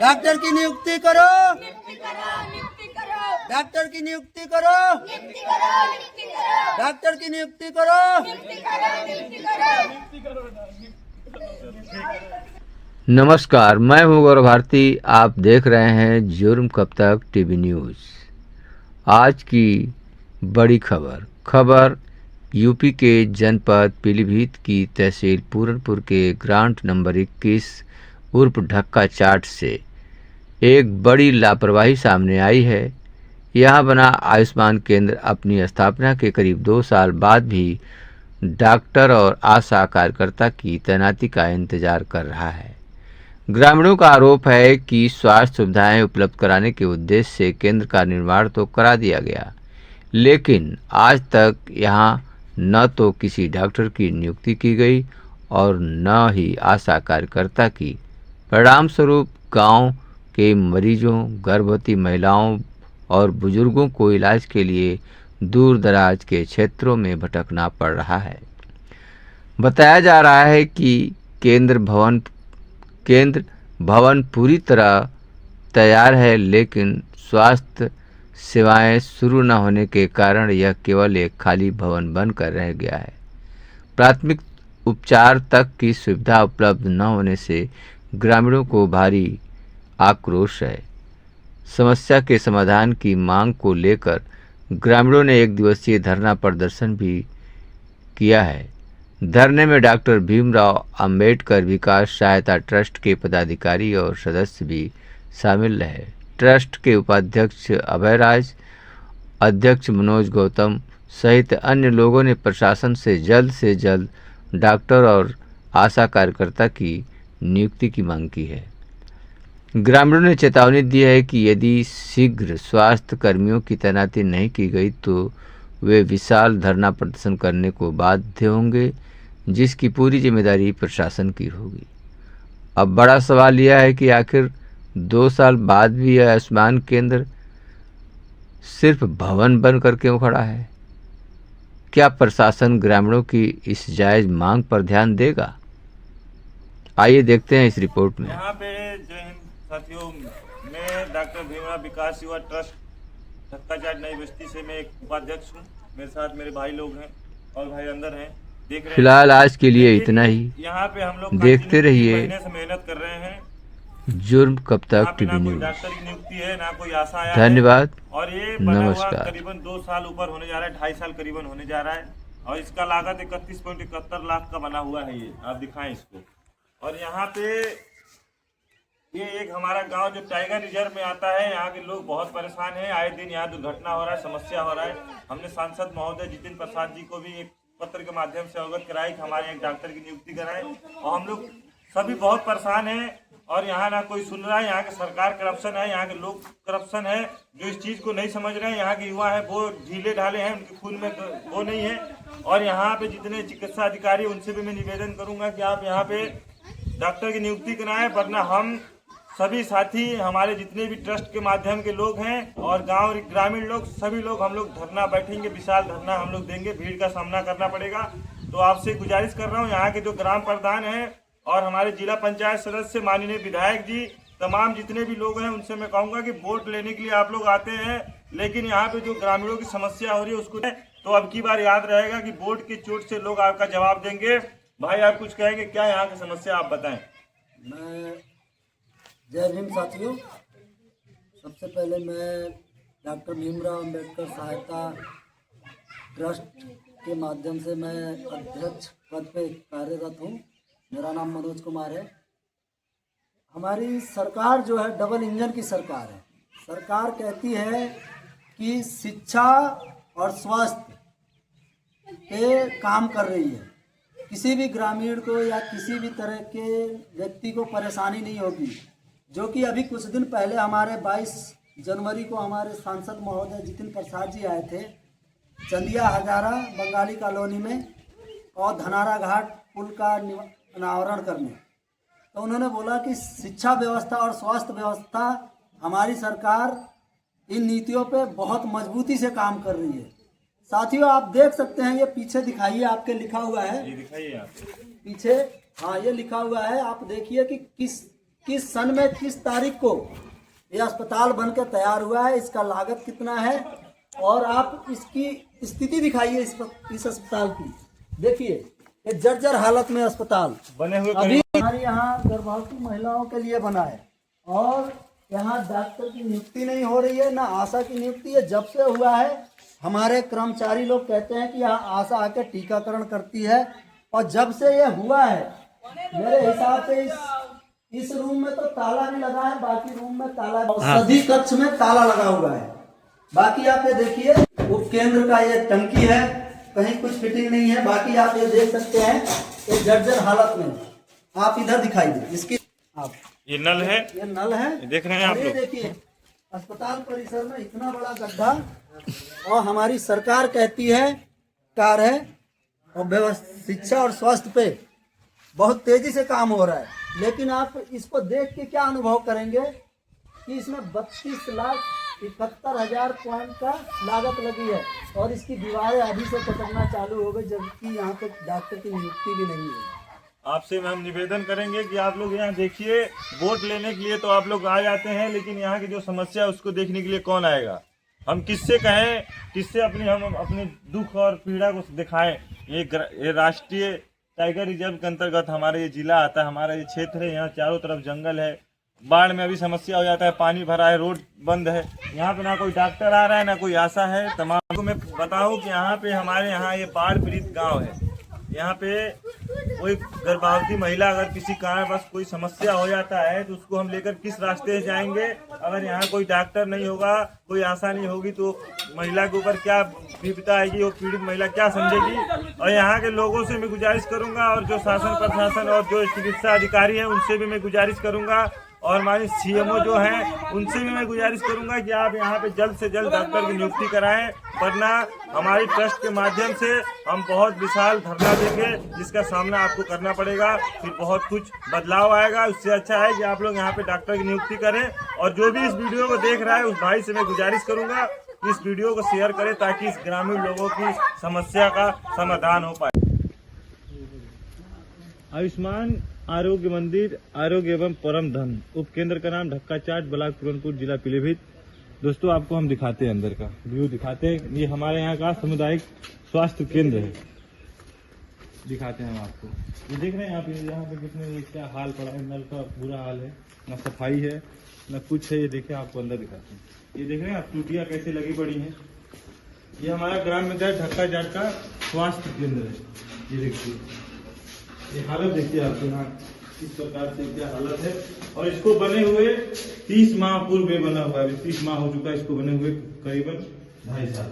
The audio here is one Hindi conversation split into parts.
डॉक्टर की नियुक्ति करो, डॉक्टर की नियुक्ति करो, डॉक्टर की नियुक्ति करो। नमस्कार, मैं हूं गौरव भारती। आप देख रहे हैं जुर्म कब तक टीवी न्यूज़। आज की बड़ी खबर यूपी के जनपद पीलीभीत की तहसील पूरनपुर के ग्रांट नंबर 21 उर्फ ढक्का चाट से एक बड़ी लापरवाही सामने आई है। यहां बना आयुष्मान केंद्र अपनी स्थापना के करीब 2 साल बाद भी डॉक्टर और आशा कार्यकर्ता की तैनाती का इंतजार कर रहा है। ग्रामीणों का आरोप है कि स्वास्थ्य सुविधाएं उपलब्ध कराने के उद्देश्य से केंद्र का निर्माण तो करा दिया गया, लेकिन आज तक यहां न तो किसी डॉक्टर की नियुक्ति की गई और न ही आशा कार्यकर्ता की। परिणाम स्वरूप गांव के मरीजों, गर्भवती महिलाओं और बुजुर्गों को इलाज के लिए दूर दराज के क्षेत्रों में भटकना पड़ रहा है। बताया जा रहा है कि केंद्र भवन पूरी तरह तैयार है, लेकिन स्वास्थ्य सेवाएं शुरू न होने के कारण यह केवल एक खाली भवन बनकर रह गया है। प्राथमिक उपचार तक की सुविधा उपलब्ध न होने से ग्रामीणों को भारी आक्रोश है। समस्या के समाधान की मांग को लेकर ग्रामीणों ने एक दिवसीय धरना प्रदर्शन भी किया है। धरने में डॉक्टर भीमराव अंबेडकर विकास सहायता ट्रस्ट के पदाधिकारी और सदस्य भी शामिल रहे। ट्रस्ट के उपाध्यक्ष अभयराज, अध्यक्ष मनोज गौतम सहित अन्य लोगों ने प्रशासन से जल्द डॉक्टर और आशा कार्यकर्ता की नियुक्ति की मांग की है। ग्रामीणों ने चेतावनी दी है कि यदि शीघ्र स्वास्थ्य कर्मियों की तैनाती नहीं की गई तो वे विशाल धरना प्रदर्शन करने को बाध्य होंगे, जिसकी पूरी जिम्मेदारी प्रशासन की होगी। अब बड़ा सवाल यह है कि आखिर 2 साल बाद भी यह आयुष्मान केंद्र सिर्फ भवन बनकर क्यों खड़ा है? क्या प्रशासन ग्रामीणों की इस जायज मांग पर ध्यान देगा? आइए देखते हैं इस रिपोर्ट में। यहाँ पे जय हिंद साथियों, मैं डॉक्टर भीमराव विकास युवा ट्रस्ट ढक्का चाट नई बस्ती से मैं एक उपाध्यक्ष हूँ। मेरे साथ मेरे भाई लोग हैं और भाई अंदर हैं, देख रहे हैं। फिलहाल आज के लिए इतना ही। यहाँ पे हम लोग देखते रहिए महीने से मेहनत कर रहे हैं। जुर्म कब तक ना टीवी कोई न्यूज़। डॉक्टर की नियुक्ति है, ना कोई आशा आया है। धन्यवाद, और ये बना हुआ नमस्कार। करीबन 2 साल ऊपर होने जा रहा है, 2.5 साल करीबन होने जा रहा है। और इसका लागत 31.71 लाख का बना हुआ है। ये आप दिखाएं इसको। और यहाँ पे ये एक हमारा गांव जो टाइगर रिजर्व में आता है, यहाँ के लोग बहुत परेशान हैं। आए दिन यहाँ दुर्घटना हो रहा है, समस्या हो रहा है। हमने सांसद महोदय जितिन प्रसाद जी को भी एक पत्र के माध्यम से अवगत कराई कि हमारे एक डॉक्टर की नियुक्ति कराएं। और हम लोग सभी बहुत परेशान हैं और यहाँ ना कोई सुन रहा है। यहाँ की सरकार करप्शन है, यहाँ के लोग करप्शन है, जो इस चीज़ को नहीं समझ रहे हैं। यहाँ के युवा है वो ढीले ढाले हैं, उनके खून में वो नहीं है। और यहाँ पे जितने चिकित्सा अधिकारी उनसे भी मैं निवेदन करूँगा कि आप यहाँ पे डॉक्टर की नियुक्ति कराएं, वरना हम सभी साथी, हमारे जितने भी ट्रस्ट के माध्यम के लोग हैं और गांव ग्रामीण लोग, सभी लोग हम लोग धरना बैठेंगे, विशाल धरना हम लोग देंगे। भीड़ का सामना करना पड़ेगा। तो आपसे गुजारिश कर रहा हूं, यहाँ के जो ग्राम प्रधान हैं और हमारे जिला पंचायत सदस्य, माननीय विधायक जी, तमाम जितने भी लोग हैं, उनसे मैं कहूँगा कि वोट लेने के लिए आप लोग आते हैं, लेकिन यहाँ पे जो ग्रामीणों की समस्या हो रही है उसको तो अब की बार याद रहेगा कि वोट की चोट से लोग आपका जवाब देंगे। भाई आप कुछ कहेंगे क्या यहाँ की समस्या, आप बताएं। मैं जय भीम साथियों, सबसे पहले मैं डॉक्टर भीमराव अंबेडकर सहायता ट्रस्ट के माध्यम से मैं अध्यक्ष पद पे कार्यरत हूँ। मेरा नाम मनोज कुमार है। हमारी सरकार जो है डबल इंजन की सरकार है। सरकार कहती है कि शिक्षा और स्वास्थ्य पे काम कर रही है, किसी भी ग्रामीण को या किसी भी तरह के व्यक्ति को परेशानी नहीं होगी। जो कि अभी कुछ दिन पहले हमारे 22 जनवरी को हमारे सांसद महोदय जितिन प्रसाद जी आए थे चंदिया हजारा बंगाली कॉलोनी में और धनारा घाट पुल का अनावरण करने। तो उन्होंने बोला कि शिक्षा व्यवस्था और स्वास्थ्य व्यवस्था, हमारी सरकार इन नीतियों पे बहुत मजबूती से काम कर रही है। साथियों आप देख सकते हैं, ये पीछे दिखाइए, आपके लिखा हुआ है, ये दिखाइए आप पीछे, हाँ ये लिखा हुआ है। आप देखिए कि किस किस सन में किस तारीख को ये अस्पताल बनकर तैयार हुआ है, इसका लागत कितना है, और आप इसकी स्थिति दिखाइए इस अस्पताल की। देखिए ये जर्जर हालत में अस्पताल बने हुए अभी हमारे यहाँ गर्भवती महिलाओं के लिए बना है, और यहाँ डॉक्टर की नियुक्ति नहीं हो रही है, ना आशा की नियुक्ति है। जब से हुआ है हमारे कर्मचारी लोग कहते हैं कि यहाँ आशा आके टीकाकरण करती है, और जब से ये हुआ है मेरे हिसाब से इस रूम में तो ताला भी लगा है, बाकी रूम में ताला, सभी कक्ष में ताला लगा हुआ है। बाकी आप ये देखिए उपकेंद्र का ये टंकी है, कहीं कुछ फिटिंग नहीं है। बाकी आप ये देख सकते हैं ये जर्जर हालत में। आप इधर दिखाइए इसकी, आप ये नल है, ये नल है, ये देख रहे हैं आप ये लोग। देखिए अस्पताल परिसर में इतना बड़ा गड्ढा, और हमारी सरकार कहती है कार्य है और शिक्षा और स्वास्थ्य पे बहुत तेजी से काम हो रहा है, लेकिन आप इसको देख के क्या अनुभव करेंगे कि इसमें 32,71,000 पॉइंट का लागत लगी है, और इसकी दीवारें अभी से कटकना चालू हो गई, जबकि यहाँ पे डॉक्टर की नियुक्ति भी नहीं है। आपसे हम निवेदन करेंगे कि आप लोग यहाँ देखिए, वोट लेने के लिए तो आप लोग आ जाते हैं, लेकिन यहाँ की जो समस्या है उसको देखने के लिए कौन आएगा? हम किससे कहें, किससे हम अपने दुख और पीड़ा को दिखाएं? ये राष्ट्रीय टाइगर रिजर्व के अंतर्गत हमारा ये जिला आता है, हमारा ये क्षेत्र है। यहाँ चारों तरफ जंगल है, बाढ़ में अभी समस्या हो जाता है, पानी भरा है, रोड बंद है। यहाँ पे ना कोई डॉक्टर आ रहा है, ना कोई आशा है। तमाम को मैं बताऊं कि यहाँ पे हमारे यहाँ ये बाढ़ पीड़ित गांव है। यहाँ पे कोई गर्भवती महिला अगर किसी कारणवश कोई समस्या हो जाता है तो उसको हम लेकर किस रास्ते से जाएंगे? अगर यहाँ कोई डॉक्टर नहीं होगा, कोई आशा नहीं होगी, तो महिला के ऊपर क्या विपदा आएगी, वो पीड़ित महिला क्या समझेगी? और यहाँ के लोगों से मैं गुजारिश करूंगा, और जो शासन प्रशासन और जो चिकित्सा अधिकारी हैं उनसे भी मैं गुजारिश करूंगा, और हमारे सीएमओ जो हैं उनसे भी मैं गुजारिश करूंगा कि आप यहाँ पे जल्द से जल्द डॉक्टर की नियुक्ति कराएं, वरना हमारी ट्रस्ट के माध्यम से हम बहुत विशाल धरना देंगे, जिसका सामना आपको करना पड़ेगा। फिर बहुत कुछ बदलाव आएगा। उससे अच्छा है कि आप लोग यहाँ पे डॉक्टर की नियुक्ति करें। और जो भी इस वीडियो को देख रहा है उस भाई से मैं गुजारिश करूंगा कि इस वीडियो को शेयर करें, ताकि इस ग्रामीण लोगों की समस्या का समाधान हो पाए। आयुष्मान आरोग्य मंदिर आरोग्य एवं परम धन उपकेंद्र का नाम ढक्का चाट, ब्लॉक पूरनपुर, जिला पीलीभीत। दोस्तों आपको हम दिखाते हैं, अंदर का व्यू दिखाते हैं। ये हमारे यहाँ का सामुदायिक स्वास्थ्य केंद्र है, दिखाते हैं हम आपको। ये देख रहे हैं आप, यहाँ पे कितने क्या हाल पड़ा है, नल का बुरा हाल है, ना सफाई है ना कुछ है। ये देखे आपको अंदर दिखाते हैं, ये देख रहे हैं आप टूटियाँ कैसे लगी पड़ी हैं। ये हमारा ग्राम पंचायत ढक्का चाट का स्वास्थ्य केंद्र है। ये देखिए, ये हालत देखिए आपके यहाँ किस प्रकार से क्या हालत है। और इसको बने हुए 30 माह पूर्व में बना हुआ है, 30 माह हो चुका है इसको बने हुए, करीबन 2.5 साल।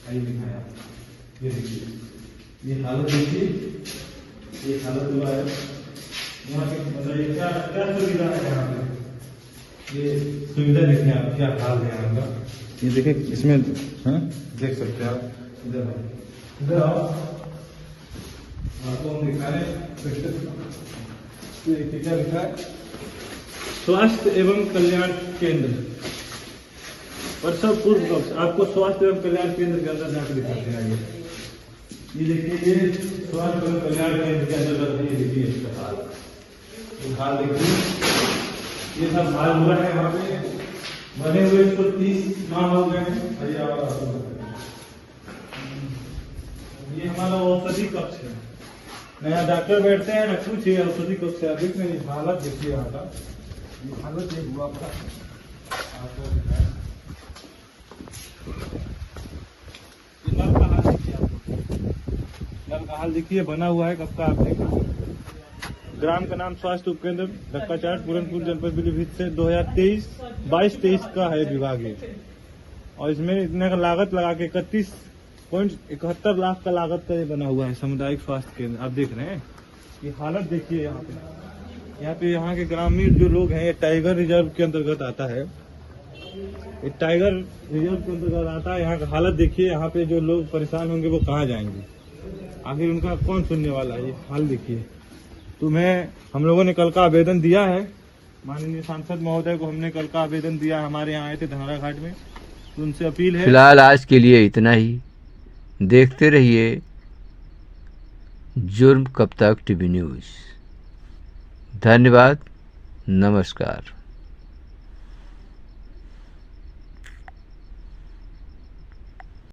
आइए दिखाया, ये देखिए ये हालत देखिए, ये हालत हुआ है। यहाँ पे बताइए क्या क्या सुविधा है यहाँ पे, ये सुविधा देखिए आप, क्या हाल है यहाँ का। ये देखिए इसमें देख सकते हैं आप, इधर आओ आपको हम दिखा रहे हैं। क्या लिखा है? स्वास्थ्य एवं कल्याण केंद्र, प्रसव पूर्व कक्ष। आपको स्वास्थ्य एवं कल्याण केंद्र के अंदर जाकर दिखाते हैं। ये देखिए, ये स्वास्थ्य एवं कल्याण केंद्र के अंदर ये देखिए इसका हाल देखिए, ये सब हाल हुआ है यहाँ पे बने हुए। इसको 30 माह हो गए हैं। ये हमारा औषधि कक्ष है, नया डॉक्टर बैठते हैं ना कुछ, ये औषधि कक्ष से अधिक नहीं। हालत देखिए यहाँ का, ये हालत एक हुआ था आपको दिखाया। नल का हाल देखिए आप, नल का हाल देखिए बना हुआ है कब का आप देखिए। ग्राम का नाम स्वास्थ्य उपकेंद्र ढक्का चाट, पूरनपुर, जनपद पीलीभीत से 2023 का है विभाग ये। और इसमें इतने का लागत लगा के 31.71 लाख का लागत का ये बना हुआ है सामुदायिक स्वास्थ्य केंद्र। आप देख रहे हैं ये हालत देखिए यहाँ पे यहाँ के ग्रामीण जो लोग हैं, ये टाइगर रिजर्व के अंतर्गत आता है, ये टाइगर रिजर्व के अंतर्गत आता है। यहाँ का हालत देखिए, यहाँ पे जो लोग परेशान होंगे वो कहाँ जाएंगे, आखिर उनका कौन सुनने वाला है। ये हाल देखिए। तो हम लोगों ने कल का आवेदन दिया है, माननीय सांसद महोदय को हमने कल का आवेदन दिया, हमारे यहाँ आए थे धनारा घाट में, तो उनसे अपील है। फिलहाल आज के लिए इतना ही। देखते रहिए जुर्म कब तक टीवी न्यूज़। धन्यवाद। नमस्कार।